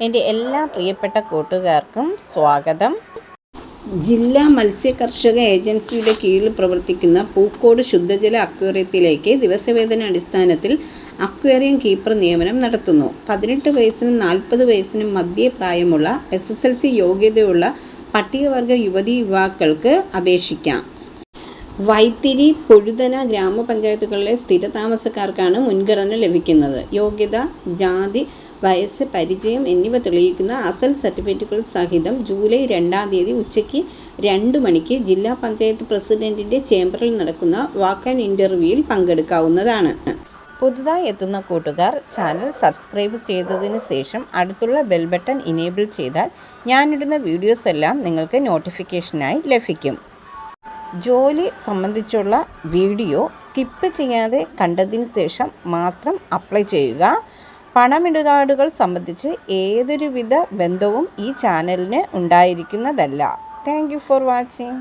എൻ്റെ എല്ലാ പ്രിയപ്പെട്ട കൂട്ടുകാർക്കും സ്വാഗതം. ജില്ലാ മത്സ്യ കർഷക ഏജൻസിയുടെ കീഴിൽ പ്രവർത്തിക്കുന്ന പൂക്കോട് ശുദ്ധജല അക്വേറിയത്തിലേക്ക് ദിവസവേതന അടിസ്ഥാനത്തിൽ അക്വേറിയം കീപ്പർ നിയമനം നടത്തുന്നു. 18 വയസ്സിനും 40 വയസ്സിനും മധ്യേ പ്രായമുള്ള SSLC യോഗ്യതയുള്ള പട്ടികവർഗ യുവതീ-യുവാക്കൾക്ക് അപേക്ഷിക്കാം. വൈത്തിരി, പൊഴുതന ഗ്രാമപഞ്ചായത്തുകളിലെ സ്ഥിരതാമസക്കാർക്കാണ് മുൻഗണന ലഭിക്കുന്നത്. യോഗ്യത, ജാതി, വയസ്സ്, പരിചയം എന്നിവ തെളിയിക്കുന്ന അസൽ സർട്ടിഫിക്കറ്റുകൾ സഹിതം ജൂലൈ 2-ാം തീയതി ഉച്ചയ്ക്ക് 2 മണിക്ക് ജില്ലാ പഞ്ചായത്ത് പ്രസിഡന്റിൻ്റെ ചേംബറിൽ നടക്കുന്ന വാക്ക് ആൻഡ് ഇൻ്റർവ്യൂവിൽ പങ്കെടുക്കാവുന്നതാണ്. പുതുതായി എത്തുന്ന കൂട്ടുകാർ ചാനൽ സബ്സ്ക്രൈബ് ചെയ്തതിന് ശേഷം അടുത്തുള്ള ബെൽ ബട്ടൺ ഇനേബിൾ ചെയ്താൽ ഞാനിടുന്ന വീഡിയോസ് എല്ലാം നിങ്ങൾക്ക് നോട്ടിഫിക്കേഷനായി ലഭിക്കും. ജോലി സംബന്ധിച്ചുള്ള വീഡിയോ സ്കിപ്പ് ചെയ്യാതെ കണ്ടതിന് ശേഷം മാത്രം അപ്ലൈ ചെയ്യുക. പണമിടപാടുകൾ സംബന്ധിച്ച് ഏതൊരുവിധ ബന്ധവും ഈ ചാനലിന് ഉണ്ടായിരിക്കുന്നതല്ല. Thank you for watching.